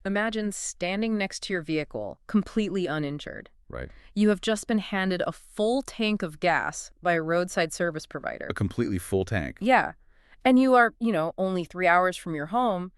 Imagine standing next to your vehicle, completely uninjured. Right. You have just been handed a full tank of gas by a roadside service provider. A completely full tank. Yeah. And you are, only 3 hours from your home.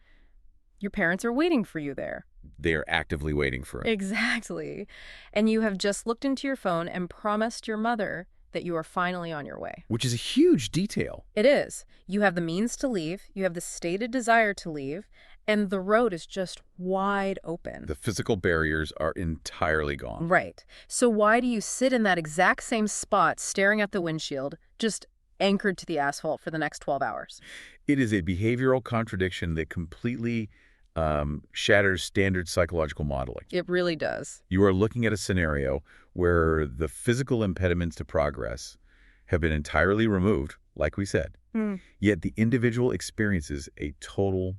Your parents are waiting for you there. They are actively waiting for it. Exactly. And you have just looked into your phone and promised your mother that you are finally on your way. Which is a huge detail. It is. You have the means to leave, you have the stated desire to leave, and the road is just wide open. The physical barriers are entirely gone. Right. So why do you sit in that exact same spot staring at the windshield, just anchored to the asphalt for the next 12 hours? It is a behavioral contradiction that completely shatters standard psychological modeling. It really does. You are looking at a scenario where the physical impediments to progress have been entirely removed, like we said, yet the individual experiences a total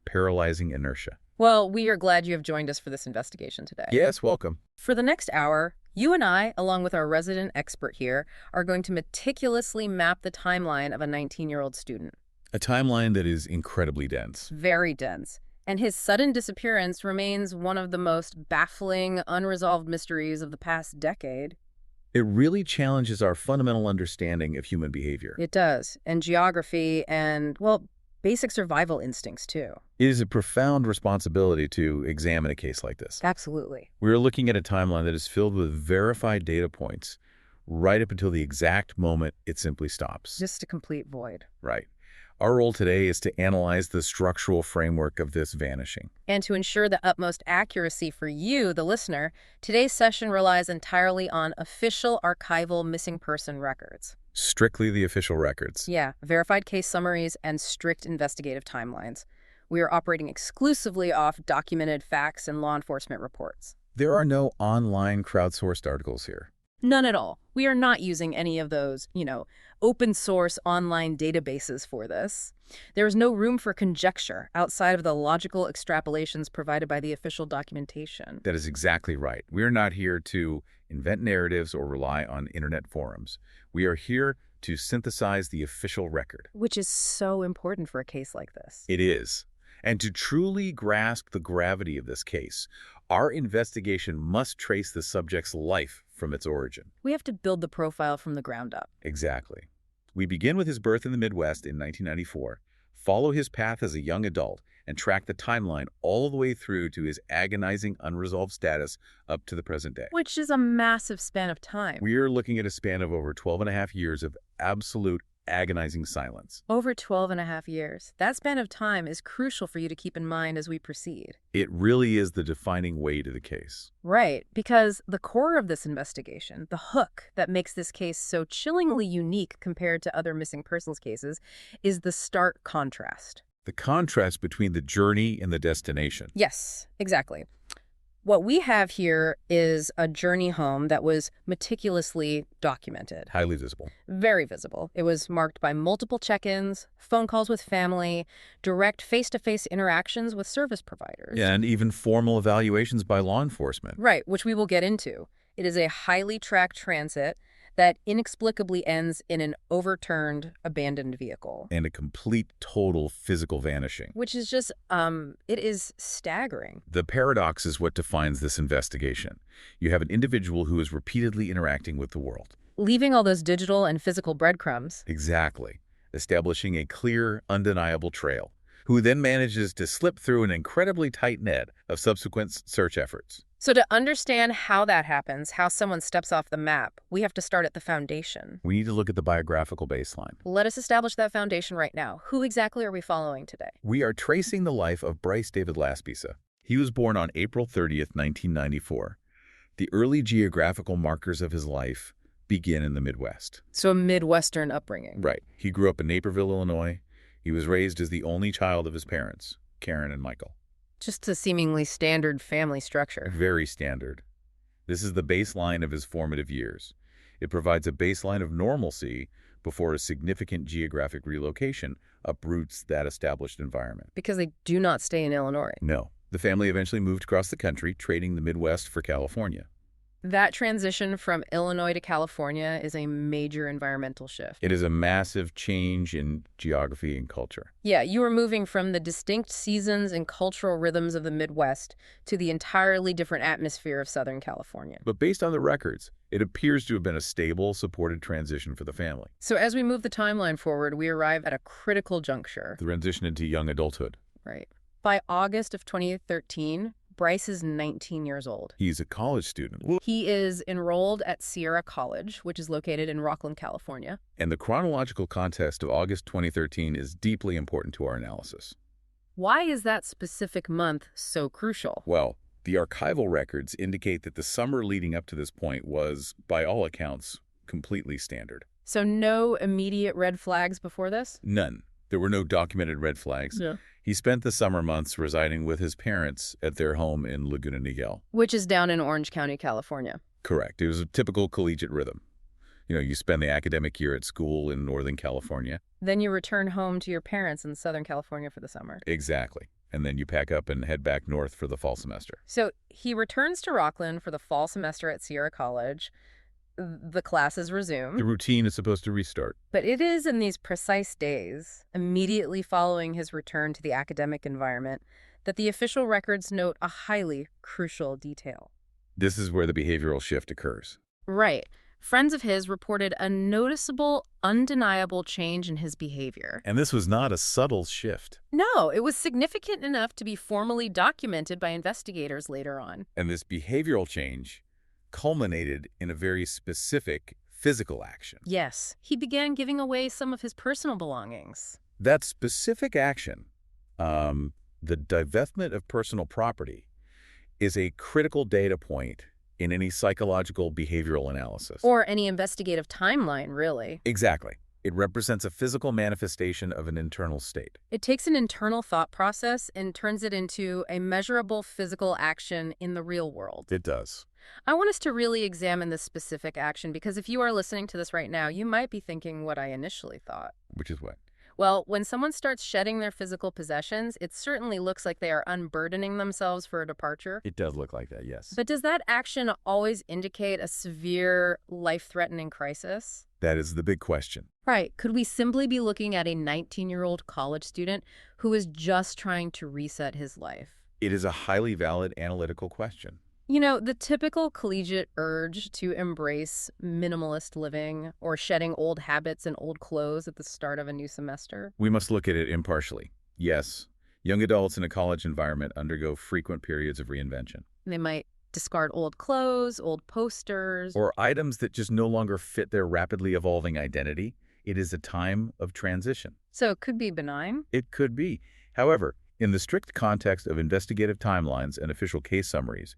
paralyzing inertia. Well, we are glad you have joined us for this investigation today. Yes, welcome. For the next hour, you and I, along with our resident expert here, are going to meticulously map the timeline of a 19-year-old student. A timeline that is incredibly dense. Very dense. And his sudden disappearance remains one of the most baffling, unresolved mysteries of the past decade. It really challenges our fundamental understanding of human behavior. It does. And geography and, well, basic survival instincts, too. It is a profound responsibility to examine a case like this. Absolutely. We are looking at a timeline that is filled with verified data points right up until the exact moment it simply stops. Just a complete void. Right. Our role today is to analyze the structural framework of this vanishing. And to ensure the utmost accuracy for you, the listener, today's session relies entirely on official archival missing person records. Strictly the official records. Yeah, verified case summaries and strict investigative timelines. We are operating exclusively off documented facts and law enforcement reports. There are no online crowdsourced articles here. None at all. We are not using any of those, open source online databases for this. There is no room for conjecture outside of the logical extrapolations provided by the official documentation. That is exactly right. We are not here to invent narratives or rely on internet forums. We are here to synthesize the official record. Which is so important for a case like this. It is. And to truly grasp the gravity of this case, our investigation must trace the subject's life from its origin. We have to build the profile from the ground up. Exactly. We begin with his birth in the Midwest in 1994, follow his path as a young adult, and track the timeline all the way through to his agonizing unresolved status up to the present day. Which is a massive span of time. We are looking at a span of over 12 and a half years of absolute agonizing silence. Over 12 and a half years. That span of time is crucial for you to keep in mind as we proceed. It really is the defining way to the case. Right, because the core of this investigation, the hook that makes this case so chillingly unique compared to other missing persons cases, is the stark contrast. The contrast between the journey and the destination. Yes, exactly. What we have here is a journey home that was meticulously documented. Highly visible. Very visible. It was marked by multiple check-ins, phone calls with family, direct face-to-face interactions with service providers. Yeah, and even formal evaluations by law enforcement. Right, which we will get into. It is a highly tracked transit that inexplicably ends in an overturned, abandoned vehicle. And a complete, total physical vanishing. Which is just, it is staggering. The paradox is what defines this investigation. You have an individual who is repeatedly interacting with the world. Leaving all those digital and physical breadcrumbs. Exactly. Establishing a clear, undeniable trail, who then manages to slip through an incredibly tight net of subsequent search efforts. So to understand how that happens, how someone steps off the map, we have to start at the foundation. We need to look at the biographical baseline. Let us establish that foundation right now. Who exactly are we following today? We are tracing the life of Bryce David Laspisa. He was born on April 30th, 1994. The early geographical markers of his life begin in the Midwest. So a Midwestern upbringing. Right. He grew up in Naperville, Illinois. He was raised as the only child of his parents, Karen and Michael. Just a seemingly standard family structure. Very standard. This is the baseline of his formative years. It provides a baseline of normalcy before a significant geographic relocation uproots that established environment. Because they do not stay in Illinois. No. The family eventually moved across the country, trading the Midwest for California. That transition from Illinois to California is a major environmental shift. It is a massive change in geography and culture. Yeah, you are moving from the distinct seasons and cultural rhythms of the Midwest to the entirely different atmosphere of Southern California. But based on the records, it appears to have been a stable, supported transition for the family. So as we move the timeline forward, we arrive at a critical juncture. The transition into young adulthood. Right. By August of 2013, Bryce is 19 years old. He's a college student. He is enrolled at Sierra College, which is located in Rockland, California. And the chronological context of August 2013 is deeply important to our analysis. Why is that specific month so crucial? Well, the archival records indicate that the summer leading up to this point was, by all accounts, completely standard. So no immediate red flags before this? None. There were no documented red flags. Yeah. He spent the summer months residing with his parents at their home in Laguna Niguel. Which is down in Orange County, California. Correct. It was a typical collegiate rhythm. You spend the academic year at school in Northern California. Then you return home to your parents in Southern California for the summer. Exactly. And then you pack up and head back north for the fall semester. So he returns to Rockland for the fall semester at Sierra College. The classes resume. The routine is supposed to restart. But it is in these precise days, immediately following his return to the academic environment, that the official records note a highly crucial detail. This is where the behavioral shift occurs. Right. Friends of his reported a noticeable, undeniable change in his behavior. And this was not a subtle shift. No, it was significant enough to be formally documented by investigators later on. And this behavioral change culminated in a very specific physical action. Yes, he began giving away some of his personal belongings. That specific action, the divestment of personal property, is a critical data point in any psychological behavioral analysis. Or any investigative timeline, really. Exactly. It represents a physical manifestation of an internal state. It takes an internal thought process and turns it into a measurable physical action in the real world. It does. I want us to really examine this specific action because if you are listening to this right now, you might be thinking what I initially thought. Which is what? Well, when someone starts shedding their physical possessions, it certainly looks like they are unburdening themselves for a departure. It does look like that, yes. But does that action always indicate a severe, life-threatening crisis? That is the big question. Right. Could we simply be looking at a 19-year-old college student who is just trying to reset his life? It is a highly valid analytical question. The typical collegiate urge to embrace minimalist living or shedding old habits and old clothes at the start of a new semester. We must look at it impartially. Yes, young adults in a college environment undergo frequent periods of reinvention. They might discard old clothes, old posters. Or items that just no longer fit their rapidly evolving identity. It is a time of transition. So it could be benign? It could be. However, in the strict context of investigative timelines and official case summaries,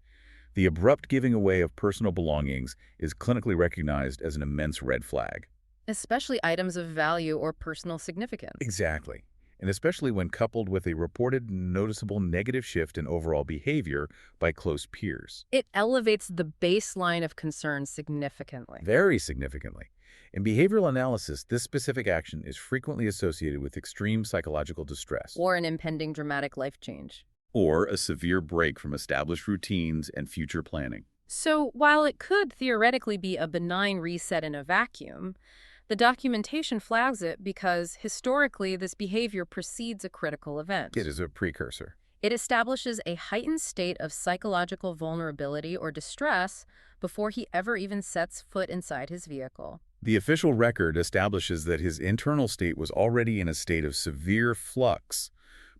the abrupt giving away of personal belongings is clinically recognized as an immense red flag. Especially items of value or personal significance. Exactly. And especially when coupled with a reported noticeable negative shift in overall behavior by close peers. It elevates the baseline of concern significantly. Very significantly. In behavioral analysis, this specific action is frequently associated with extreme psychological distress. Or an impending dramatic life change. Or a severe break from established routines and future planning. So while it could theoretically be a benign reset in a vacuum, the documentation flags it because historically this behavior precedes a critical event. It is a precursor. It establishes a heightened state of psychological vulnerability or distress before he ever even sets foot inside his vehicle. The official record establishes that his internal state was already in a state of severe flux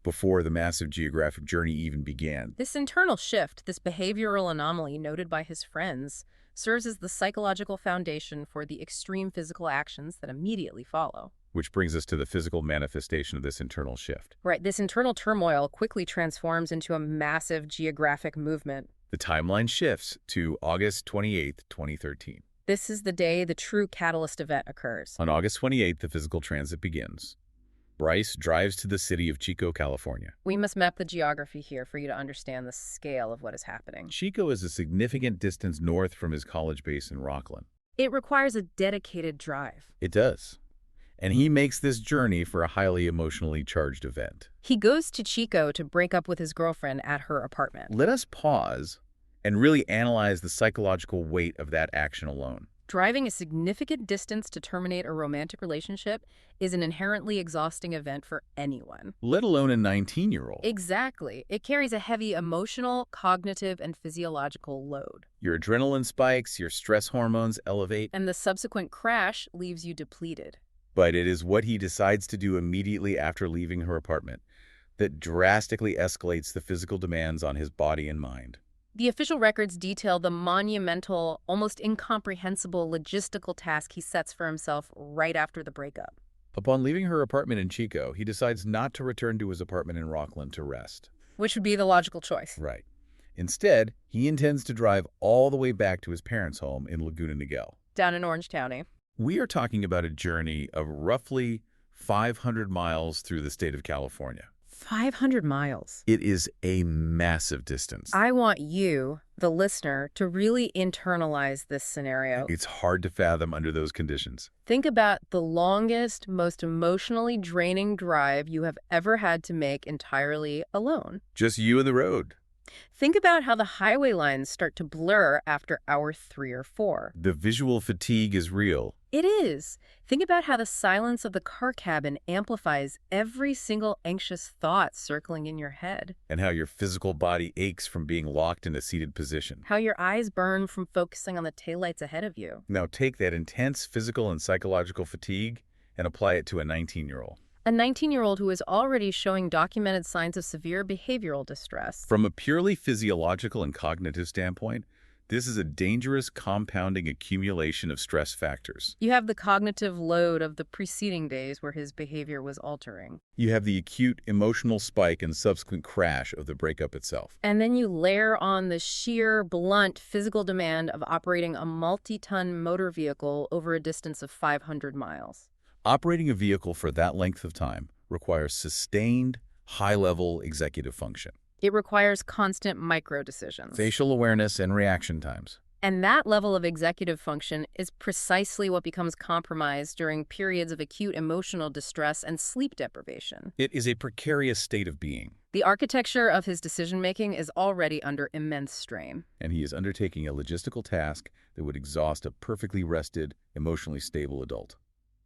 before the massive geographic journey even began. This internal shift, this behavioral anomaly noted by his friends, serves as the psychological foundation for the extreme physical actions that immediately follow. Which brings us to the physical manifestation of this internal shift. Right, this internal turmoil quickly transforms into a massive geographic movement. The timeline shifts to August 28, 2013. This is the day the true catalyst event occurs. On August 28th, the physical transit begins. Bryce drives to the city of Chico, California. We must map the geography here for you to understand the scale of what is happening. Chico is a significant distance north from his college base in Rockland. It requires a dedicated drive. It does. And he makes this journey for a highly emotionally charged event. He goes to Chico to break up with his girlfriend at her apartment. Let us pause and really analyze the psychological weight of that action alone. Driving a significant distance to terminate a romantic relationship is an inherently exhausting event for anyone. Let alone a 19-year-old. Exactly. It carries a heavy emotional, cognitive, and physiological load. Your adrenaline spikes, your stress hormones elevate. And the subsequent crash leaves you depleted. But it is what he decides to do immediately after leaving her apartment that drastically escalates the physical demands on his body and mind. The official records detail the monumental, almost incomprehensible logistical task he sets for himself right after the breakup. Upon leaving her apartment in Chico, he decides not to return to his apartment in Rockland to rest. Which would be the logical choice. Right. Instead, he intends to drive all the way back to his parents' home in Laguna Niguel. Down in Orange County. We are talking about a journey of roughly 500 miles through the state of California. 500 miles. It is a massive distance. I want you, the listener, to really internalize this scenario. It's hard to fathom under those conditions. Think about the longest, most emotionally draining drive you have ever had to make entirely alone. Just you and the road. Think about how the highway lines start to blur after hour 3 or 4. The visual fatigue is real. It is. Think about how the silence of the car cabin amplifies every single anxious thought circling in your head. And how your physical body aches from being locked in a seated position. How your eyes burn from focusing on the taillights ahead of you. Now take that intense physical and psychological fatigue and apply it to a 19-year-old. A 19-year-old who is already showing documented signs of severe behavioral distress. From a purely physiological and cognitive standpoint, this is a dangerous compounding accumulation of stress factors. You have the cognitive load of the preceding days where his behavior was altering. You have the acute emotional spike and subsequent crash of the breakup itself. And then you layer on the sheer, blunt physical demand of operating a multi-ton motor vehicle over a distance of 500 miles. Operating a vehicle for that length of time requires sustained, high-level executive function. It requires constant micro-decisions. Facial awareness and reaction times. And that level of executive function is precisely what becomes compromised during periods of acute emotional distress and sleep deprivation. It is a precarious state of being. The architecture of his decision-making is already under immense strain. And he is undertaking a logistical task that would exhaust a perfectly rested, emotionally stable adult.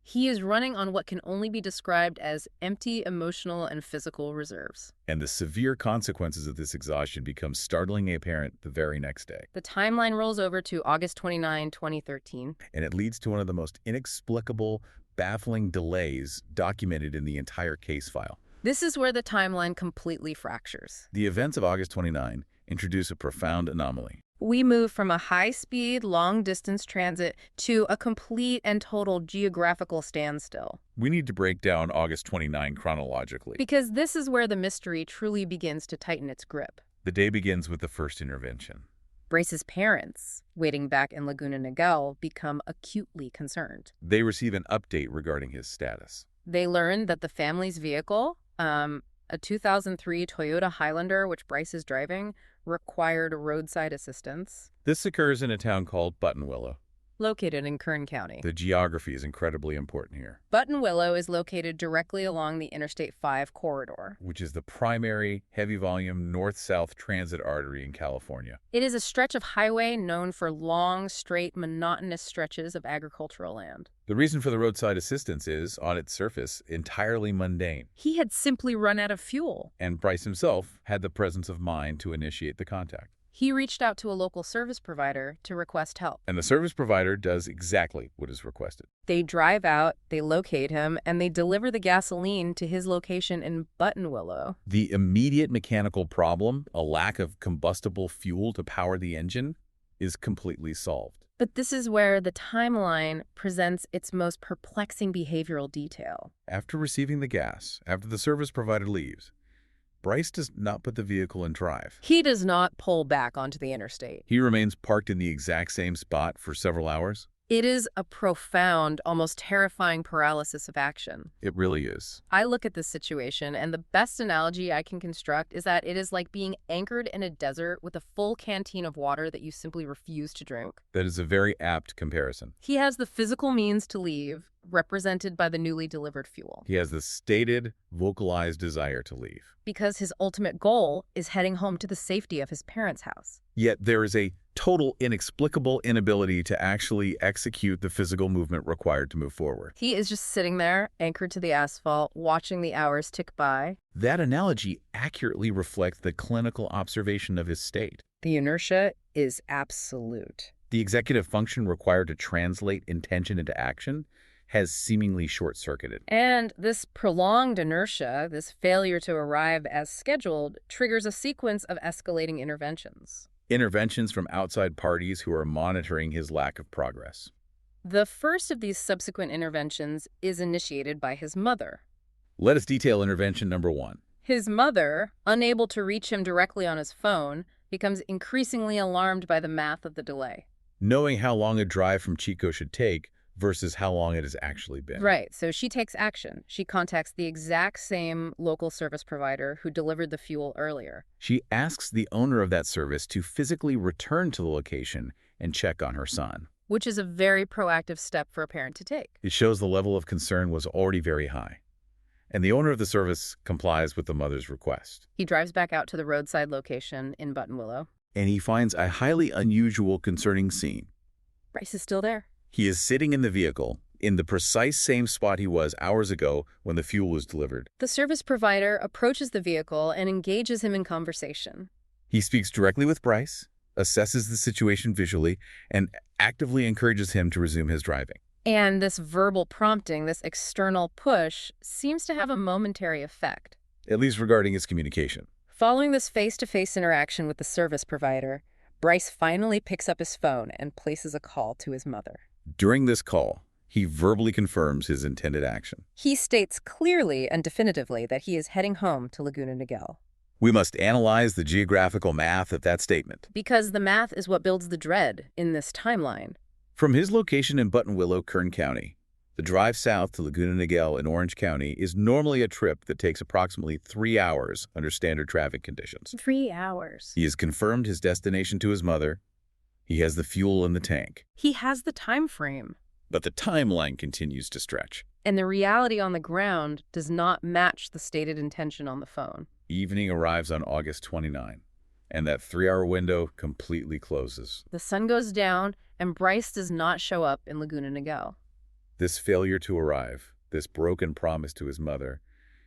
He is running on what can only be described as empty emotional and physical reserves. And the severe consequences of this exhaustion become startlingly apparent the very next day. The timeline rolls over to August 29, 2013. And it leads to one of the most inexplicable, baffling delays documented in the entire case file. This is where the timeline completely fractures. The events of August 29 introduce a profound anomaly. We move from a high-speed, long-distance transit to a complete and total geographical standstill. We need to break down August 29 chronologically. Because this is where the mystery truly begins to tighten its grip. The day begins with the first intervention. Bryce's parents, waiting back in Laguna Niguel, become acutely concerned. They receive an update regarding his status. They learn that the family's vehicle, a 2003 Toyota Highlander, which Bryce is driving, required roadside assistance. This occurs in a town called Buttonwillow. Located in Kern County. The geography is incredibly important here. Buttonwillow is located directly along the Interstate 5 corridor, which is the primary heavy-volume north-south transit artery in California. It is a stretch of highway known for long, straight, monotonous stretches of agricultural land. The reason for the roadside assistance is, on its surface, entirely mundane. He had simply run out of fuel. And Bryce himself had the presence of mind to initiate the contact. He reached out to a local service provider to request help. And the service provider does exactly what is requested. They drive out, they locate him, and they deliver the gasoline to his location in Buttonwillow. The immediate mechanical problem, a lack of combustible fuel to power the engine, is completely solved. But this is where the timeline presents its most perplexing behavioral detail. After receiving the gas, after the service provider leaves, Bryce does not put the vehicle in drive. He does not pull back onto the interstate. He remains parked in the exact same spot for several hours. It is a profound, almost terrifying paralysis of action. It really is. I look at this situation, and the best analogy I can construct is that it is like being anchored in a desert with a full canteen of water that you simply refuse to drink. That is a very apt comparison. He has the physical means to leave, represented by the newly delivered fuel. He has the stated, vocalized desire to leave. Because his ultimate goal is heading home to the safety of his parents' house. Yet there is a total inexplicable inability to actually execute the physical movement required to move forward. He is just sitting there, anchored to the asphalt, watching the hours tick by. That analogy accurately reflects the clinical observation of his state. The inertia is absolute. The executive function required to translate intention into action has seemingly short-circuited. And this prolonged inertia, this failure to arrive as scheduled, triggers a sequence of escalating interventions. Interventions from outside parties who are monitoring his lack of progress. The first of these subsequent interventions is initiated by his mother. Let us detail intervention number 1. His mother, unable to reach him directly on his phone, becomes increasingly alarmed by the math of the delay. Knowing how long a drive from Chico should take versus how long it has actually been. Right, so she takes action. She contacts the exact same local service provider who delivered the fuel earlier. She asks the owner of that service to physically return to the location and check on her son. Which is a very proactive step for a parent to take. It shows the level of concern was already very high. And the owner of the service complies with the mother's request. He drives back out to the roadside location in Buttonwillow. And he finds a highly unusual, concerning scene. Bryce is still there. He is sitting in the vehicle, in the precise same spot he was hours ago when the fuel was delivered. The service provider approaches the vehicle and engages him in conversation. He speaks directly with Bryce, assesses the situation visually, and actively encourages him to resume his driving. And this verbal prompting, this external push, seems to have a momentary effect. At least regarding his communication. Following this face-to-face interaction with the service provider, Bryce finally picks up his phone and places a call to his mother. During this call, he verbally confirms his intended action. He states clearly and definitively that he is heading home to Laguna Niguel. We must analyze the geographical math of that statement. Because the math is what builds the dread in this timeline. From his location in Buttonwillow, Kern County, the drive south to Laguna Niguel in Orange County is normally a trip that takes approximately 3 hours under standard traffic conditions. 3 hours. He has confirmed his destination to his mother. He has the fuel in the tank. He has the time frame. But the timeline continues to stretch. And the reality on the ground does not match the stated intention on the phone. Evening arrives on August 29, and that 3-hour window completely closes. The sun goes down, and Bryce does not show up in Laguna Niguel. This failure to arrive, this broken promise to his mother,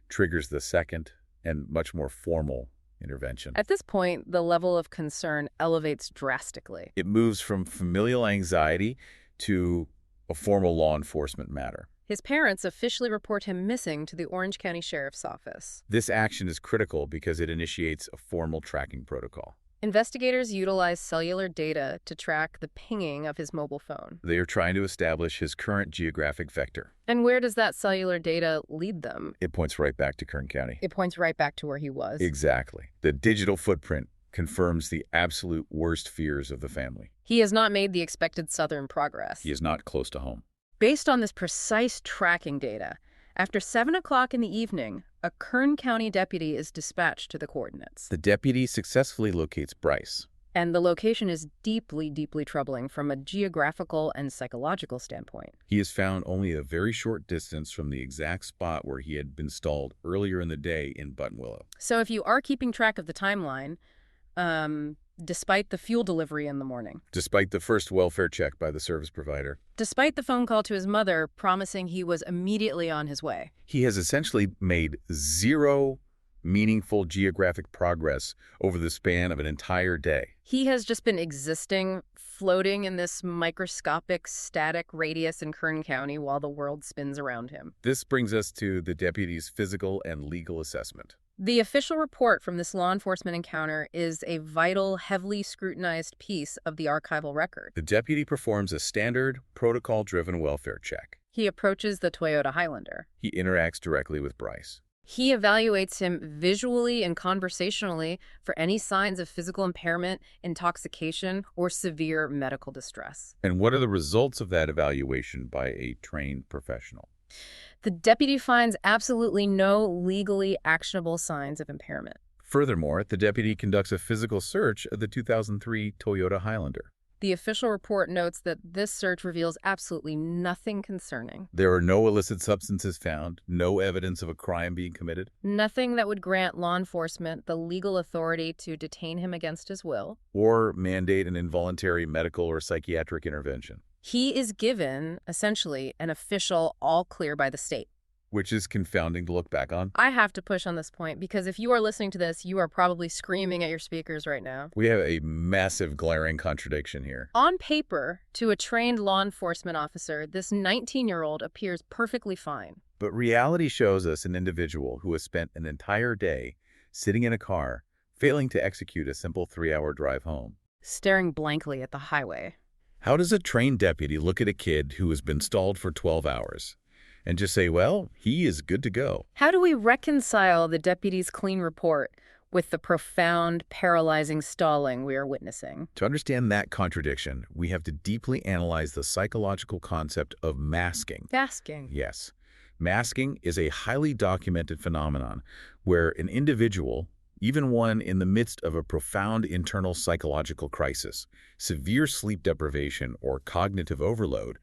triggers the second and much more formal intervention. At this point, the level of concern elevates drastically. It moves from familial anxiety to a formal law enforcement matter. His parents officially report him missing to the Orange County Sheriff's Office. This action is critical because it initiates a formal tracking protocol. Investigators utilize cellular data to track the pinging of his mobile phone. They are trying to establish his current geographic vector. And where does that cellular data lead them? It points right back to Kern County. It points right back to where he was. Exactly. The digital footprint confirms the absolute worst fears of the family. He has not made the expected southern progress. He is not close to home. Based on this precise tracking data, after 7 o'clock in the evening, a Kern County deputy is dispatched to the coordinates. The deputy successfully locates Bryce. And the location is deeply, deeply troubling from a geographical and psychological standpoint. He is found only a very short distance from the exact spot where he had been stalled earlier in the day in Buttonwillow. So if you are keeping track of the timeline, despite the fuel delivery in the morning, despite the first welfare check by the service provider, despite the phone call to his mother promising he was immediately on his way, he has essentially made zero meaningful geographic progress over the span of an entire day. He has just been existing, floating in this microscopic static radius in Kern County while the world spins around him. This brings us to the deputy's physical and legal assessment. The official report from this law enforcement encounter is a vital, heavily scrutinized piece of the archival record. The deputy performs a standard, protocol-driven welfare check. He approaches the Toyota Highlander. He interacts directly with Bryce. He evaluates him visually and conversationally for any signs of physical impairment, intoxication, or severe medical distress. And what are the results of that evaluation by a trained professional? The deputy finds absolutely no legally actionable signs of impairment. Furthermore, the deputy conducts a physical search of the 2003 Toyota Highlander. The official report notes that this search reveals absolutely nothing concerning. There are no illicit substances found, no evidence of a crime being committed, Nothing that would grant law enforcement the legal authority to detain him against his will. or mandate an involuntary medical or psychiatric intervention, He is given, essentially, an official all clear by the state. which is confounding to look back on. I have to push on this point because if you are listening to this, you are probably screaming at your speakers right now. We have a massive glaring contradiction here. On paper, to a trained law enforcement officer, this 19-year-old appears perfectly fine. But reality shows us an individual who has spent an entire day sitting in a car, failing to execute a simple 3-hour drive home. Staring blankly at the highway. How does a trained deputy look at a kid who has been stalled for 12 hours and just say, well, he is good to go? How do we reconcile the deputy's clean report with the profound, paralyzing stalling we are witnessing? To understand that contradiction, we have to deeply analyze the psychological concept of masking. Masking. Yes. Masking is a highly documented phenomenon where an individual, even one in the midst of a profound internal psychological crisis, severe sleep deprivation, or cognitive overload,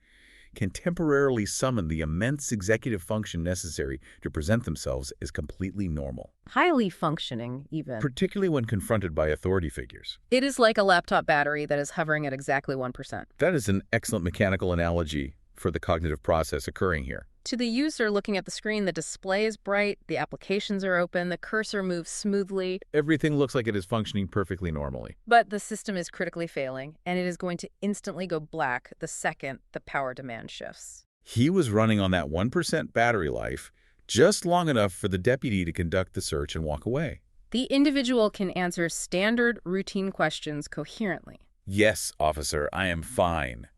can temporarily summon the immense executive function necessary to present themselves as completely normal, Highly functioning, even. particularly when confronted by authority figures. It is like a laptop battery that is hovering at exactly 1%. That is an excellent mechanical analogy for the cognitive process occurring here. To the user looking at the screen, the display is bright, the applications are open, the cursor moves smoothly, Everything looks like it is functioning perfectly normally. but the system is critically failing, and it is going to instantly go black the second the power demand shifts. He was running on that 1% battery life just long enough for the deputy to conduct the search and walk away. The individual can answer standard routine questions coherently. Yes, officer, I am fine.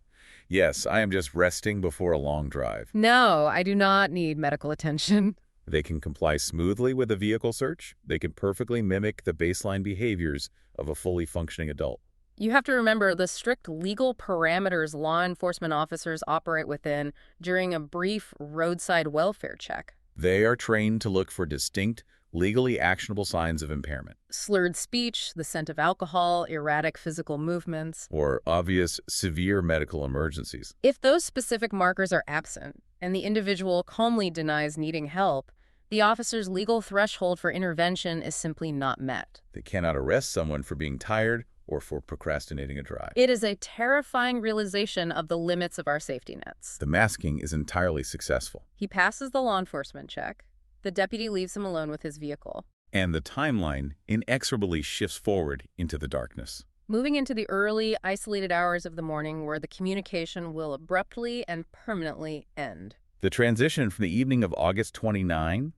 Yes, I am just resting before a long drive. No, I do not need medical attention. They can comply smoothly with a vehicle search. They can perfectly mimic the baseline behaviors of a fully functioning adult. You have to remember the strict legal parameters law enforcement officers operate within during a brief roadside welfare check. They are trained to look for distinct, legally actionable signs of impairment, Slurred speech, the scent of alcohol, erratic physical movements. or obvious, severe medical emergencies. If those specific markers are absent and the individual calmly denies needing help, the officer's legal threshold for intervention is simply not met. They cannot arrest someone for being tired or for procrastinating a drive. It is a terrifying realization of the limits of our safety nets. The masking is entirely successful, He passes the law enforcement check. The deputy leaves him alone with his vehicle. and the timeline inexorably shifts forward into the darkness. Moving into the early, isolated hours of the morning where the communication will abruptly and permanently end. The transition from the evening of August 29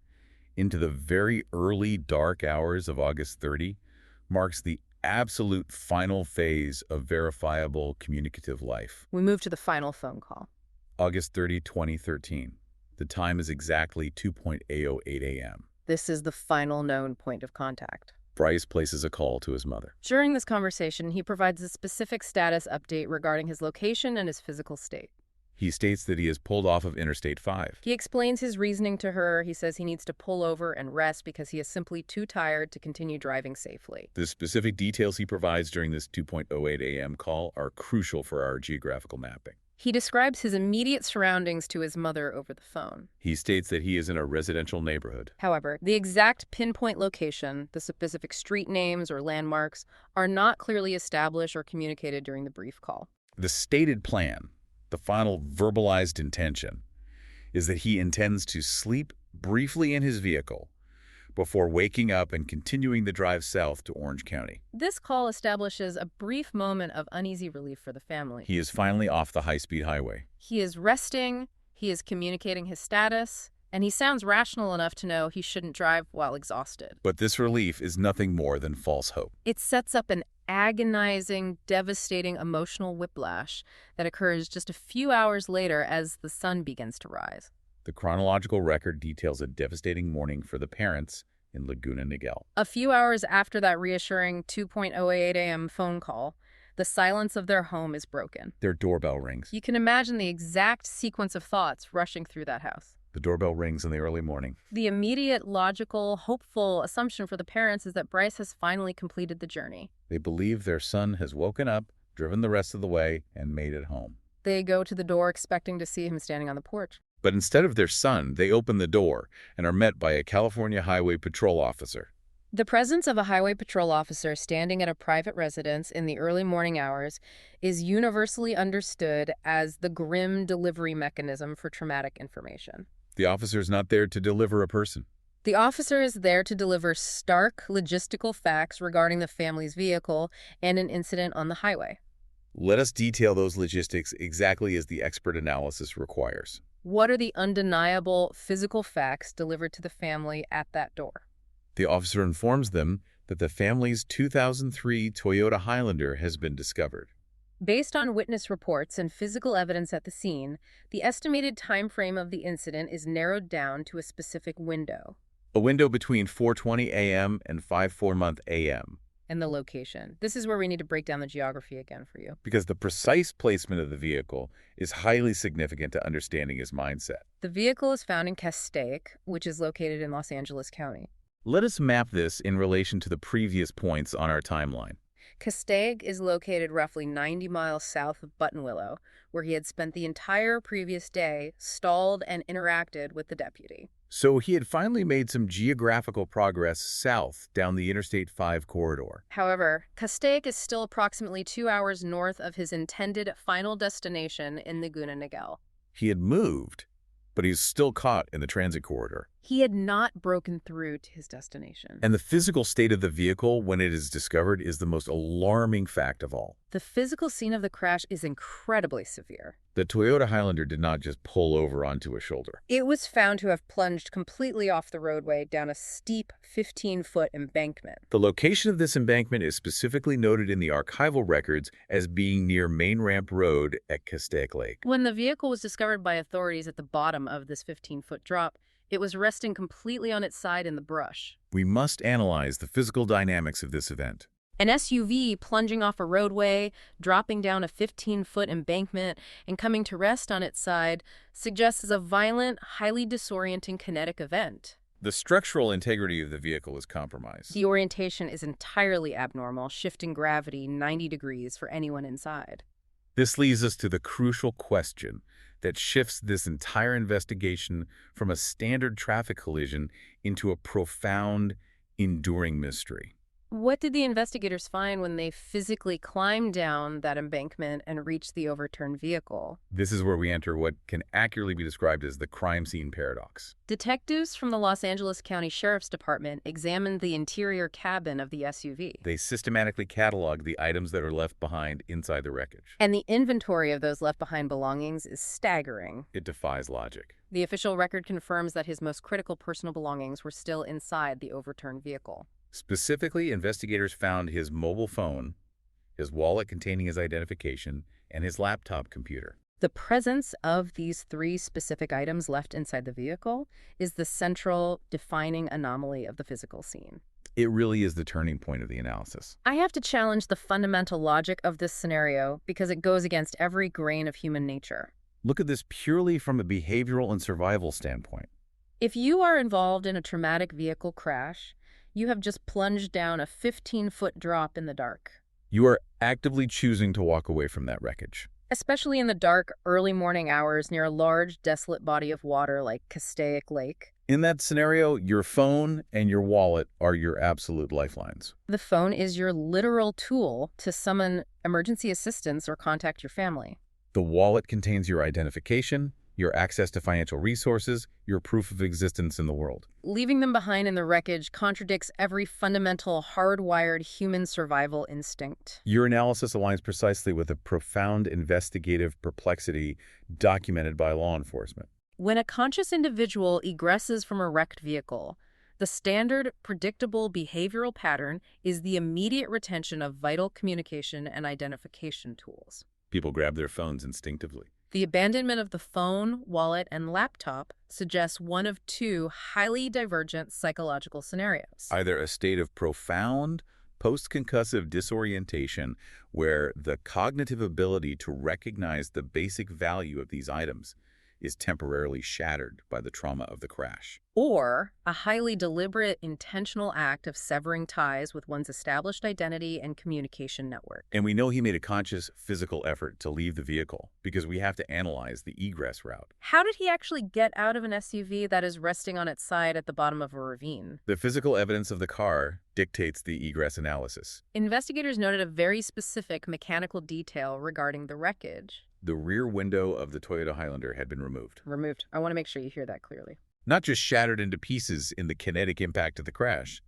into the very early dark hours of August 30 marks the absolute final phase of verifiable communicative life. We move to the final phone call. August 30, 2013. The time is exactly 2:08 a.m. This is the final known point of contact. Bryce places a call to his mother. During this conversation, he provides a specific status update regarding his location and his physical state. He states that he has pulled off of Interstate 5. He explains his reasoning to her. He says he needs to pull over and rest because he is simply too tired to continue driving safely. The specific details he provides during this 2:08 a.m. call are crucial for our geographical mapping. He describes his immediate surroundings to his mother over the phone. He states that he is in a residential neighborhood. However, the exact pinpoint location, the specific street names or landmarks, are not clearly established or communicated during the brief call. The stated plan, the final verbalized intention, is that he intends to sleep briefly in his vehicle before waking up and continuing the drive south to Orange County. This call establishes a brief moment of uneasy relief for the family. He is finally off the high-speed highway. He is resting, he is communicating his status, and he sounds rational enough to know he shouldn't drive while exhausted. But this relief is nothing more than false hope. It sets up an agonizing, devastating emotional whiplash that occurs just a few hours later as the sun begins to rise. The chronological record details a devastating morning for the parents in Laguna Niguel. A few hours after that reassuring 2:08 a.m. phone call, the silence of their home is broken. Their doorbell rings. You can imagine the exact sequence of thoughts rushing through that house. The doorbell rings in the early morning. The immediate, logical, hopeful assumption for the parents is that Bryce has finally completed the journey. They believe their son has woken up, driven the rest of the way, and made it home. They go to the door expecting to see him standing on the porch. But instead of their son, they open the door and are met by a California Highway Patrol officer. The presence of a highway patrol officer standing at a private residence in the early morning hours is universally understood as the grim delivery mechanism for traumatic information. The officer's not there to deliver a person. The officer is there to deliver stark logistical facts regarding the family's vehicle and an incident on the highway. Let us detail those logistics exactly as the expert analysis requires. What are the undeniable physical facts delivered to the family at that door? The officer informs them that the family's 2003 Toyota Highlander has been discovered. Based on witness reports and physical evidence at the scene, the estimated time frame of the incident is narrowed down to a specific window. A window between 4:20 a.m. and 5:04 a.m. And the location. This is where we need to break down the geography again for you. Because the precise placement of the vehicle is highly significant to understanding his mindset. The vehicle is found in Castaic, which is located in Los Angeles County. Let us map this in relation to the previous points on our timeline. Castaic is located roughly 90 miles south of Buttonwillow, where he had spent the entire previous day stalled and interacted with the deputy. So he had finally made some geographical progress south down the Interstate 5 corridor. However, Castaic is still approximately 2 hours north of his intended final destination in Laguna Niguel. He had moved, but he's still caught in the transit corridor. He had not broken through to his destination. And the physical state of the vehicle when it is discovered is the most alarming fact of all. The physical scene of the crash is incredibly severe. The Toyota Highlander did not just pull over onto a shoulder. It was found to have plunged completely off the roadway down a steep 15-foot embankment. The location of this embankment is specifically noted in the archival records as being near Main Ramp Road at Castaic Lake. When the vehicle was discovered by authorities at the bottom of this 15-foot drop, it was resting completely on its side in the brush. We must analyze the physical dynamics of this event. An SUV plunging off a roadway, dropping down a 15-foot embankment, and coming to rest on its side suggests a violent, highly disorienting kinetic event. The structural integrity of the vehicle is compromised. The orientation is entirely abnormal, shifting gravity 90 degrees for anyone inside. This leads us to the crucial question that shifts this entire investigation from a standard traffic collision into a profound, enduring mystery. What did the investigators find when they physically climbed down that embankment and reached the overturned vehicle? This is where we enter what can accurately be described as the crime scene paradox. Detectives from the Los Angeles County Sheriff's Department examined the interior cabin of the SUV. They systematically catalog the items that are left behind inside the wreckage. And the inventory of those left-behind belongings is staggering. It defies logic. The official record confirms that his most critical personal belongings were still inside the overturned vehicle. Specifically, investigators found his mobile phone, his wallet containing his identification, and his laptop computer. The presence of these three specific items left inside the vehicle is the central defining anomaly of the physical scene. It really is the turning point of the analysis. I have to challenge the fundamental logic of this scenario because it goes against every grain of human nature. Look at this purely from a behavioral and survival standpoint. If you are involved in a traumatic vehicle crash, you have just plunged down a 15-foot drop in the dark. You are actively choosing to walk away from that wreckage. Especially in the dark, early morning hours near a large, desolate body of water like Castaic Lake. In that scenario, your phone and your wallet are your absolute lifelines. The phone is your literal tool to summon emergency assistance or contact your family. The wallet contains your identification, your access to financial resources, your proof of existence in the world. Leaving them behind in the wreckage contradicts every fundamental, hardwired human survival instinct. Your analysis aligns precisely with the profound investigative perplexity documented by law enforcement. When a conscious individual egresses from a wrecked vehicle, the standard, predictable behavioral pattern is the immediate retention of vital communication and identification tools. People grab their phones instinctively. The abandonment of the phone, wallet, and laptop suggests one of two highly divergent psychological scenarios. Either a state of profound post-concussive disorientation where the cognitive ability to recognize the basic value of these items is temporarily shattered by the trauma of the crash. Or a highly deliberate, intentional act of severing ties with one's established identity and communication network. And we know he made a conscious physical effort to leave the vehicle because we have to analyze the egress route. How did he actually get out of an SUV that is resting on its side at the bottom of a ravine? The physical evidence of the car dictates the egress analysis. Investigators noted a very specific mechanical detail regarding the wreckage. The rear window of the Toyota Highlander had been removed. Removed. I want to make sure you hear that clearly. Not just shattered into pieces in the kinetic impact of the crash,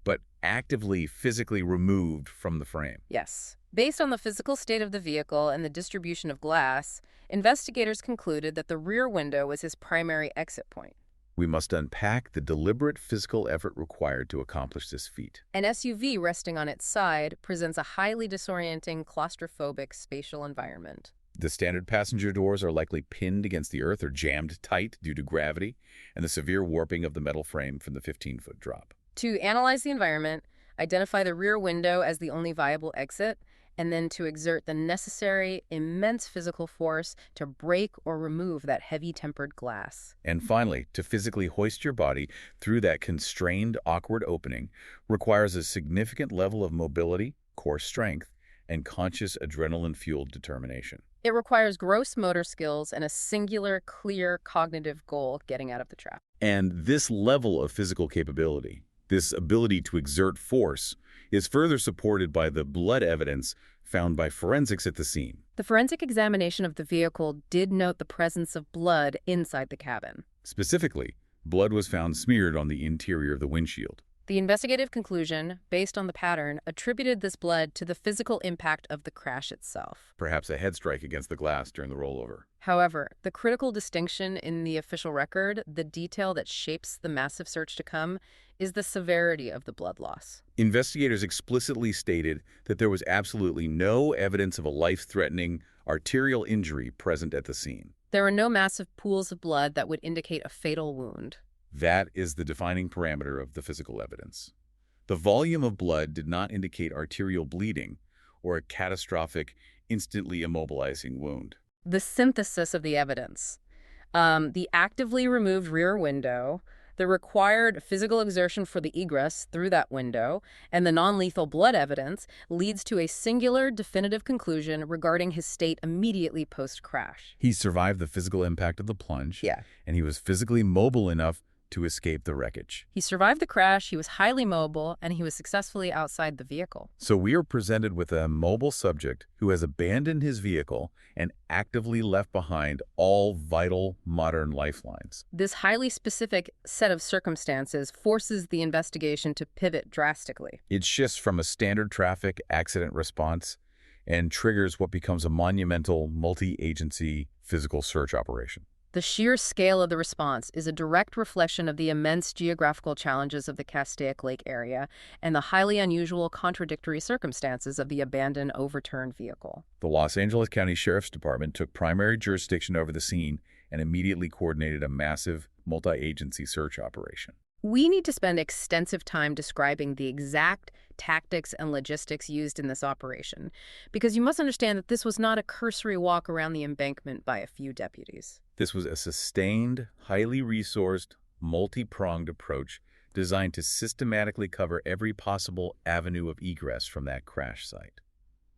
but actively, physically removed from the frame. Yes. Based on the physical state of the vehicle and the distribution of glass, investigators concluded that the rear window was his primary exit point. We must unpack the deliberate physical effort required to accomplish this feat. An SUV resting on its side presents a highly disorienting, claustrophobic spatial environment. The standard passenger doors are likely pinned against the earth or jammed tight due to gravity and the severe warping of the metal frame from the 15-foot drop. To analyze the environment, identify the rear window as the only viable exit, and then to exert the necessary, immense physical force to break or remove that heavy tempered glass. And finally, to physically hoist your body through that constrained, awkward opening requires a significant level of mobility, core strength, and conscious adrenaline-fueled determination. It requires gross motor skills and a singular, clear cognitive goal: getting out of the trap. And this level of physical capability, this ability to exert force, is further supported by the blood evidence found by forensics at the scene. The forensic examination of the vehicle did note the presence of blood inside the cabin. Specifically, blood was found smeared on the interior of the windshield. The investigative conclusion, based on the pattern, attributed this blood to the physical impact of the crash itself. Perhaps a head strike against the glass during the rollover. However, the critical distinction in the official record, the detail that shapes the massive search to come, is the severity of the blood loss. Investigators explicitly stated that there was absolutely no evidence of a life-threatening arterial injury present at the scene. There were no massive pools of blood that would indicate a fatal wound. That is the defining parameter of the physical evidence. The volume of blood did not indicate arterial bleeding or a catastrophic, instantly immobilizing wound. The synthesis of the evidence. The actively removed rear window, the required physical exertion for the egress through that window, and the non-lethal blood evidence leads to a singular, definitive conclusion regarding his state immediately post-crash. He survived the physical impact of the plunge, and he was physically mobile enough to escape the wreckage. He survived the crash, he was highly mobile, and he was successfully outside the vehicle. So we are presented with a mobile subject who has abandoned his vehicle and actively left behind all vital modern lifelines. This highly specific set of circumstances forces the investigation to pivot drastically. It shifts from a standard traffic accident response and triggers what becomes a monumental multi-agency physical search operation. The sheer scale of the response is a direct reflection of the immense geographical challenges of the Castaic Lake area and the highly unusual contradictory circumstances of the abandoned, overturned vehicle. The Los Angeles County Sheriff's Department took primary jurisdiction over the scene and immediately coordinated a massive multi-agency search operation. We need to spend extensive time describing the exact tactics and logistics used in this operation, because you must understand that this was not a cursory walk around the embankment by a few deputies. This was a sustained, highly resourced, multi-pronged approach designed to systematically cover every possible avenue of egress from that crash site.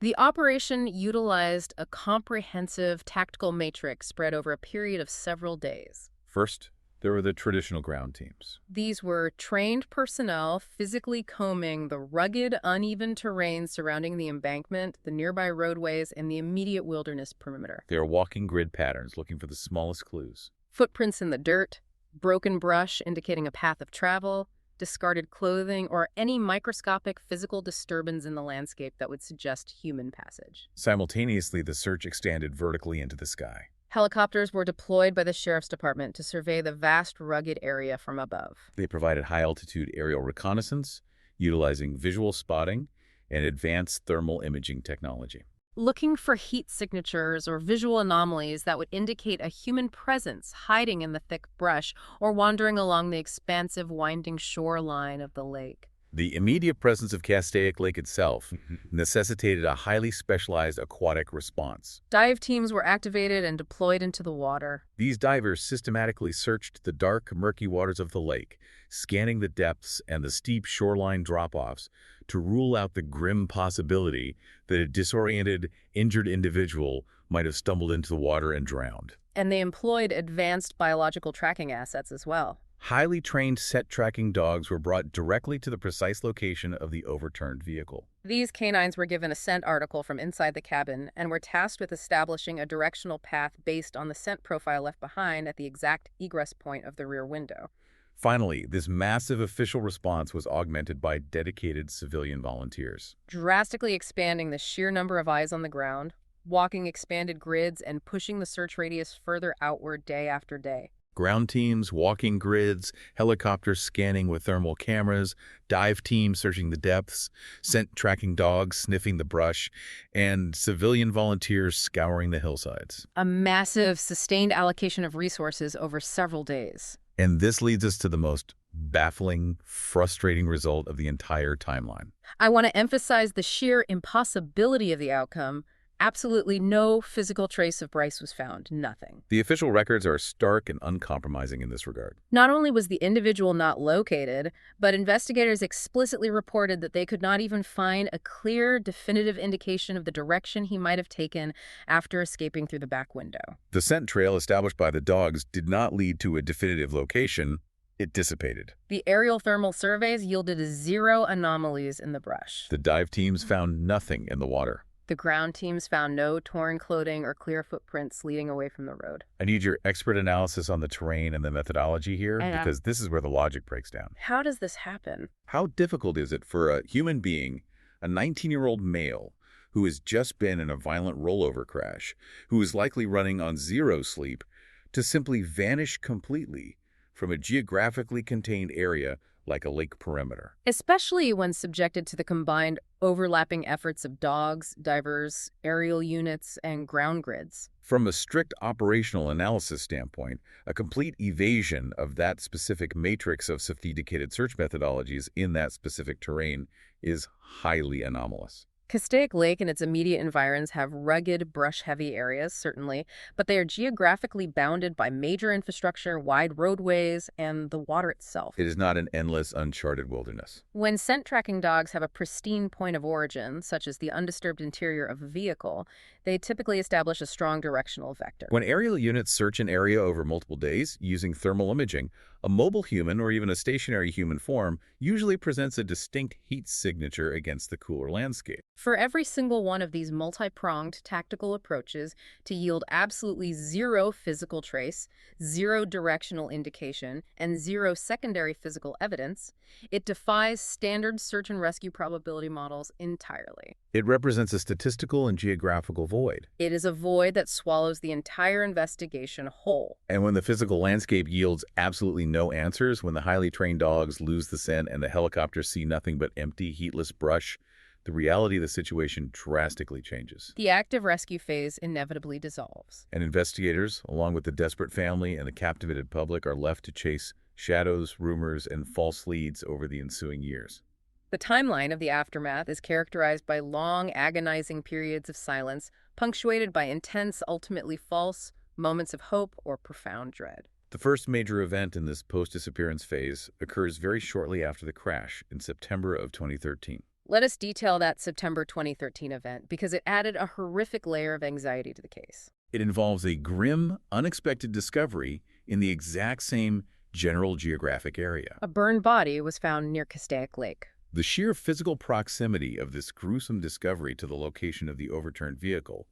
The operation utilized a comprehensive tactical matrix spread over a period of several days. First, there were the traditional ground teams. These were trained personnel physically combing the rugged, uneven terrain surrounding the embankment, the nearby roadways, and the immediate wilderness perimeter. They are walking grid patterns looking for the smallest clues. Footprints in the dirt, broken brush indicating a path of travel, discarded clothing, or any microscopic physical disturbance in the landscape that would suggest human passage. Simultaneously, the search extended vertically into the sky. Helicopters were deployed by the Sheriff's Department to survey the vast, rugged area from above. They provided high-altitude aerial reconnaissance, utilizing visual spotting and advanced thermal imaging technology. Looking for heat signatures or visual anomalies that would indicate a human presence hiding in the thick brush or wandering along the expansive, winding shoreline of the lake. The immediate presence of Castaic Lake itself necessitated a highly specialized aquatic response. Dive teams were activated and deployed into the water. These divers systematically searched the dark, murky waters of the lake, scanning the depths and the steep shoreline drop-offs to rule out the grim possibility that a disoriented, injured individual might have stumbled into the water and drowned. And they employed advanced biological tracking assets as well. Highly trained scent tracking dogs were brought directly to the precise location of the overturned vehicle. These canines were given a scent article from inside the cabin and were tasked with establishing a directional path based on the scent profile left behind at the exact egress point of the rear window. Finally, this massive official response was augmented by dedicated civilian volunteers, Drastically expanding the sheer number of eyes on the ground, walking expanded grids, and pushing the search radius further outward day after day. ground teams, walking grids, helicopters scanning with thermal cameras, dive teams searching the depths, scent tracking dogs sniffing the brush, and civilian volunteers scouring the hillsides. A massive, sustained allocation of resources over several days. And this leads us to the most baffling, frustrating result of the entire timeline. I want to emphasize the sheer impossibility of the outcome. Absolutely no physical trace of Bryce was found. Nothing. The official records are stark and uncompromising in this regard. Not only was the individual not located, but investigators explicitly reported that they could not even find a clear, definitive indication of the direction he might have taken after escaping through the back window. The scent trail established by the dogs did not lead to a definitive location. It dissipated. The aerial thermal surveys yielded 0 anomalies in the brush. The dive teams found nothing in the water. The ground teams found no torn clothing or clear footprints leading away from the road. I need your expert analysis on the terrain and the methodology here, because this is where the logic breaks down. How does this happen? How difficult is it for a human being, a 19-year-old male, who has just been in a violent rollover crash, who is likely running on 0 sleep, to simply vanish completely from a geographically contained area like a lake perimeter? Especially when subjected to the combined overlapping efforts of dogs, divers, aerial units, and ground grids. From a strict operational analysis standpoint, a complete evasion of that specific matrix of sophisticated search methodologies in that specific terrain is highly anomalous. Castaic Lake and its immediate environs have rugged, brush-heavy areas, certainly, but they are geographically bounded by major infrastructure, wide roadways, and the water itself. It is not an endless, uncharted wilderness. When scent tracking dogs have a pristine point of origin, such as the undisturbed interior of a vehicle, they typically establish a strong directional vector. When aerial units search an area over multiple days using thermal imaging, a mobile human or even a stationary human form usually presents a distinct heat signature against the cooler landscape. For every single one of these multi-pronged tactical approaches to yield absolutely 0 physical trace, 0 directional indication, and 0 secondary physical evidence, it defies standard search and rescue probability models entirely. It represents a statistical and geographical void. It is a void that swallows the entire investigation whole. And when the physical landscape yields absolutely no answers, when the highly trained dogs lose the scent and the helicopters see nothing but empty, heatless brush, the reality of the situation drastically changes. The active rescue phase inevitably dissolves. And investigators, along with the desperate family and the captivated public, are left to chase shadows, rumors, and false leads over the ensuing years. The timeline of the aftermath is characterized by long, agonizing periods of silence, punctuated by intense, ultimately false moments of hope or profound dread. The first major event in this post-disappearance phase occurs very shortly after the crash in September of 2013. Let us detail that September 2013 event because it added a horrific layer of anxiety to the case. It involves a grim, unexpected discovery in the exact same general geographic area. A burned body was found near Castaic Lake. The sheer physical proximity of this gruesome discovery to the location of the overturned vehicle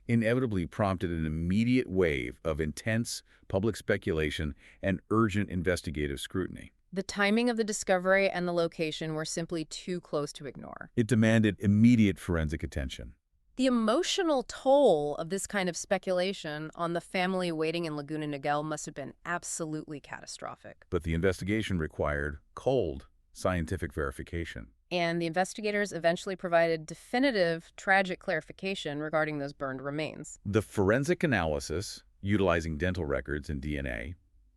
inevitably prompted an immediate wave of intense public speculation and urgent investigative scrutiny. The timing of the discovery and the location were simply too close to ignore. It demanded immediate forensic attention. The emotional toll of this kind of speculation on the family waiting in Laguna Niguel must have been absolutely catastrophic. But the investigation required cold scientific verification. And the investigators eventually provided definitive, tragic clarification regarding those burned remains. The forensic analysis, utilizing dental records and DNA,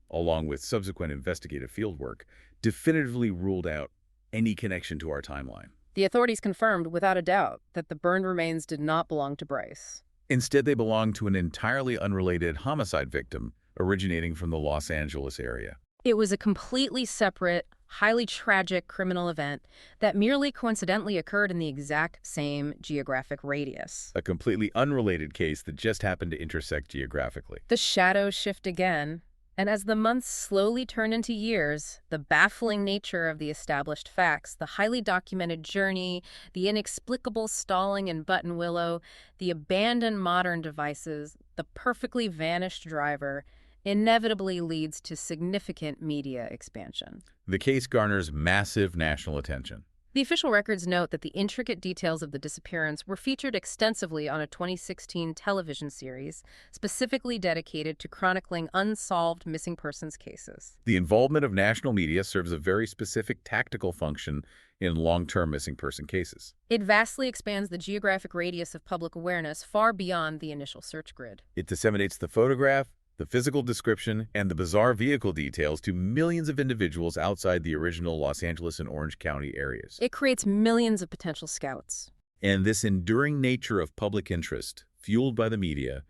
along with subsequent investigative fieldwork, definitively ruled out any connection to our timeline. The authorities confirmed, without a doubt, that the burned remains did not belong to Bryce. Instead, they belong to an entirely unrelated homicide victim originating from the Los Angeles area. It was a completely separate, highly tragic criminal event that merely coincidentally occurred in the exact same geographic radius. A completely unrelated case that just happened to intersect geographically. The shadows shift again, and as the months slowly turn into years, the baffling nature of the established facts, the highly documented journey, the inexplicable stalling in Buttonwillow, the abandoned modern devices, the perfectly vanished driver, inevitably leads to significant media expansion. The case garners massive national attention. The official records note that the intricate details of the disappearance were featured extensively on a 2016 television series specifically dedicated to chronicling unsolved missing persons cases. The involvement of national media serves a very specific tactical function in long-term missing person cases. It vastly expands the geographic radius of public awareness far beyond the initial search grid. It disseminates the photograph, the physical description, and the bizarre vehicle details to millions of individuals outside the original Los Angeles and Orange County areas. It creates millions of potential scouts. And this enduring nature of public interest, fueled by the media,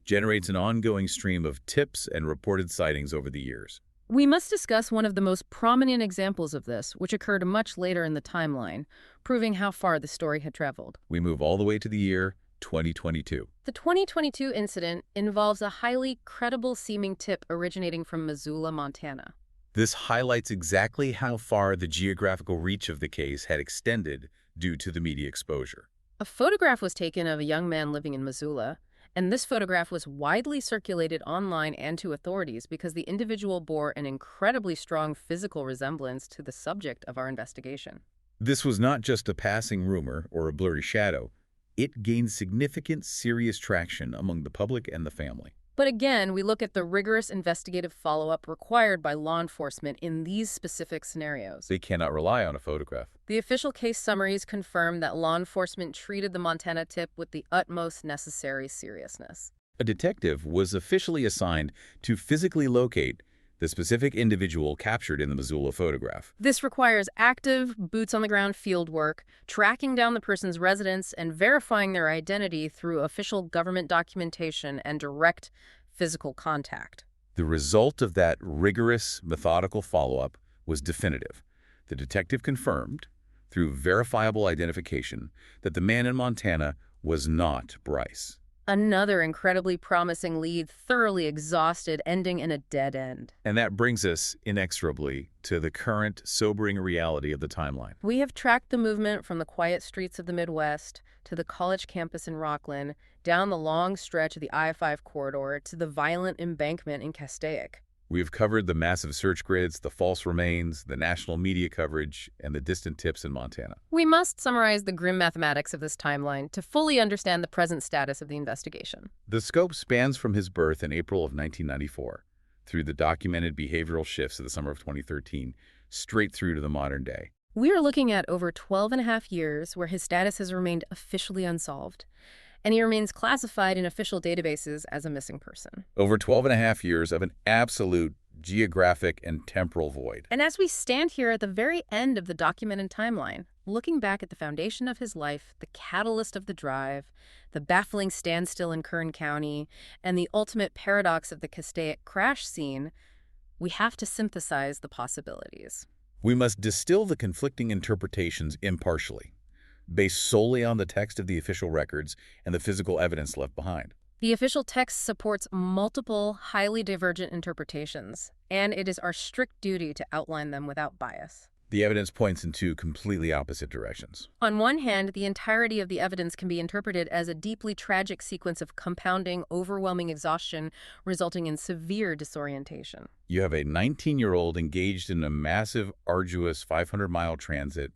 generates an ongoing stream of tips and reported sightings over the years. We must discuss one of the most prominent examples of this, which occurred much later in the timeline, proving how far the story had traveled. We move all the way to the year 2022. The 2022 incident involves a highly credible-seeming tip originating from Missoula, Montana. This highlights exactly how far the geographical reach of the case had extended due to the media exposure. A photograph was taken of a young man living in Missoula, and this photograph was widely circulated online and to authorities because the individual bore an incredibly strong physical resemblance to the subject of our investigation. This was not just a passing rumor or a blurry shadow. It gained significant, serious traction among the public and the family. But again, we look at the rigorous investigative follow-up required by law enforcement in these specific scenarios. They cannot rely on a photograph. The official case summaries confirm that law enforcement treated the Montana tip with the utmost necessary seriousness. A detective was officially assigned to physically locate the specific individual captured in the Missoula photograph. This requires active, boots-on-the-ground field work, tracking down the person's residence, and verifying their identity through official government documentation and direct physical contact. The result of that rigorous, methodical follow-up was definitive. The detective confirmed, through verifiable identification, that the man in Montana was not Bryce. Another incredibly promising lead, thoroughly exhausted, ending in a dead end. And that brings us inexorably to the current sobering reality of the timeline. We have tracked the movement from the quiet streets of the Midwest to the college campus in Rockland, down the long stretch of the I-5 corridor to the violent embankment in Castaic. We have covered the massive search grids, the false remains, the national media coverage, and the distant tips in Montana. We must summarize the grim mathematics of this timeline to fully understand the present status of the investigation. The scope spans from his birth in April of 1994, through the documented behavioral shifts of the summer of 2013, straight through to the modern day. We are looking at over 12.5 years where his status has remained officially unsolved, and he remains classified in official databases as a missing person. Over 12.5 years of an absolute geographic and temporal void. And as we stand here at the very end of the documented timeline, looking back at the foundation of his life, the catalyst of the drive, the baffling standstill in Kern County, and the ultimate paradox of the Castaic crash scene, we have to synthesize the possibilities. We must distill the conflicting interpretations impartially, based solely on the text of the official records and the physical evidence left behind. The official text supports multiple, highly divergent interpretations, and it is our strict duty to outline them without bias. The evidence points in two completely opposite directions. On one hand, the entirety of the evidence can be interpreted as a deeply tragic sequence of compounding, overwhelming exhaustion, resulting in severe disorientation. You have a 19-year-old engaged in a massive, arduous 500-mile transit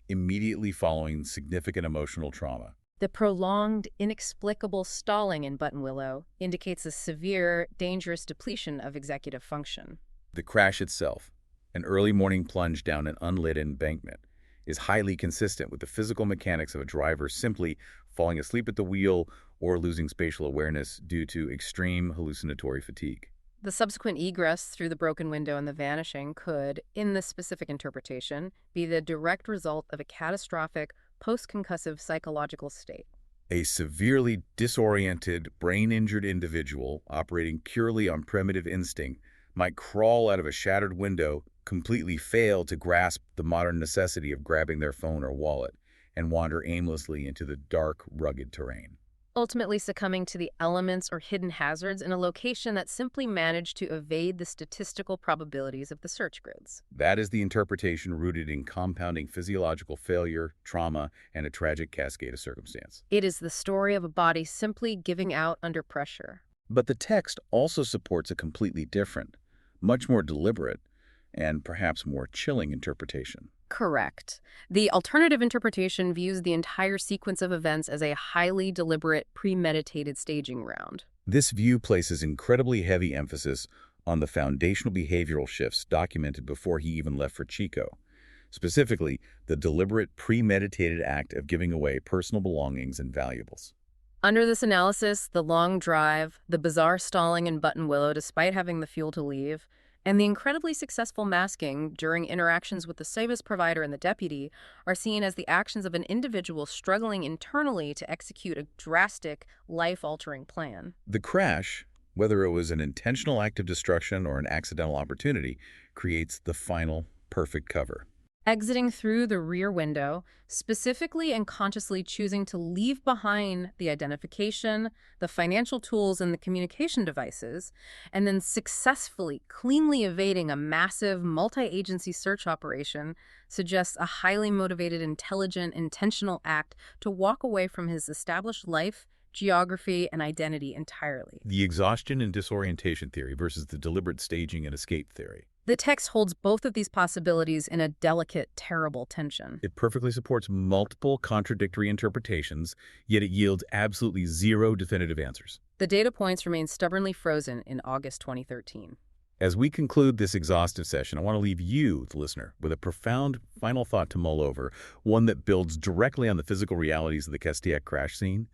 immediately following significant emotional trauma. The prolonged, inexplicable stalling in Buttonwillow indicates a severe, dangerous depletion of executive function. The crash itself, an early morning plunge down an unlit embankment, is highly consistent with the physical mechanics of a driver simply falling asleep at the wheel or losing spatial awareness due to extreme hallucinatory fatigue. The subsequent egress through the broken window and the vanishing could, in this specific interpretation, be the direct result of a catastrophic post-concussive psychological state. A severely disoriented, brain-injured individual operating purely on primitive instinct might crawl out of a shattered window, completely fail to grasp the modern necessity of grabbing their phone or wallet, and wander aimlessly into the dark, rugged terrain. Ultimately succumbing to the elements or hidden hazards in a location that simply managed to evade the statistical probabilities of the search grids. That is the interpretation rooted in compounding physiological failure, trauma, and a tragic cascade of circumstance. It is the story of a body simply giving out under pressure. But the text also supports a completely different, much more deliberate, and perhaps more chilling interpretation. Correct. The alternative interpretation views the entire sequence of events as a highly deliberate, premeditated staging round. This view places incredibly heavy emphasis on the foundational behavioral shifts documented before he even left for Chico. Specifically, the deliberate, premeditated act of giving away personal belongings and valuables. Under this analysis, the long drive, the bizarre stalling in Buttonwillow despite having the fuel to leave, and the incredibly successful masking during interactions with the service provider and the deputy are seen as the actions of an individual struggling internally to execute a drastic, life-altering plan. The crash, whether it was an intentional act of destruction or an accidental opportunity, creates the final, perfect cover. Exiting through the rear window, specifically and consciously choosing to leave behind the identification, the financial tools, and the communication devices, and then successfully, cleanly evading a massive multi-agency search operation suggests a highly motivated, intelligent, intentional act to walk away from his established life, geography, and identity entirely. The exhaustion and disorientation theory versus the deliberate staging and escape theory. The text holds both of these possibilities in a delicate, terrible tension. It perfectly supports multiple contradictory interpretations, yet it yields absolutely zero definitive answers. The data points remain stubbornly frozen in August 2013. As we conclude this exhaustive session, I want to leave you, the listener, with a profound final thought to mull over, one that builds directly on the physical realities of the Castaic crash scene,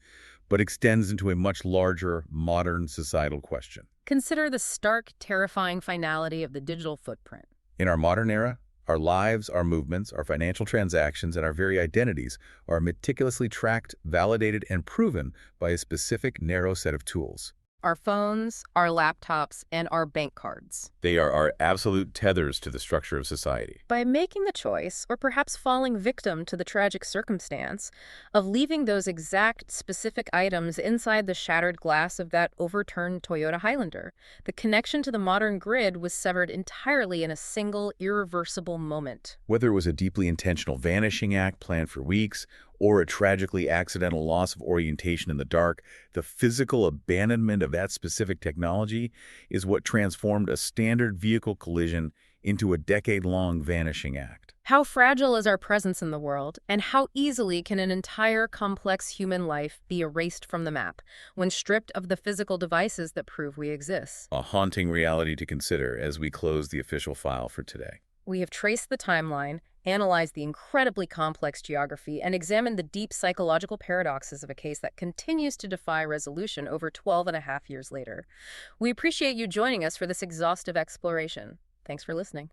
but extends into a much larger, modern societal question. Consider the stark, terrifying finality of the digital footprint. In our modern era, our lives, our movements, our financial transactions, and our very identities are meticulously tracked, validated, and proven by a specific, narrow set of tools. Our phones, our laptops, and our bank cards. They are our absolute tethers to the structure of society. By making the choice, or perhaps falling victim to the tragic circumstance, of leaving those exact specific items inside the shattered glass of that overturned Toyota Highlander, the connection to the modern grid was severed entirely in a single, irreversible moment. Whether it was a deeply intentional vanishing act planned for weeks, or a tragically accidental loss of orientation in the dark, the physical abandonment of that specific technology is what transformed a standard vehicle collision into a decade-long vanishing act. How fragile is our presence in the world, and how easily can an entire complex human life be erased from the map when stripped of the physical devices that prove we exist? A haunting reality to consider as we close the official file for today. We have traced the timeline, analyzed the incredibly complex geography, and examined the deep psychological paradoxes of a case that continues to defy resolution over 12.5 years later. We appreciate you joining us for this exhaustive exploration. Thanks for listening.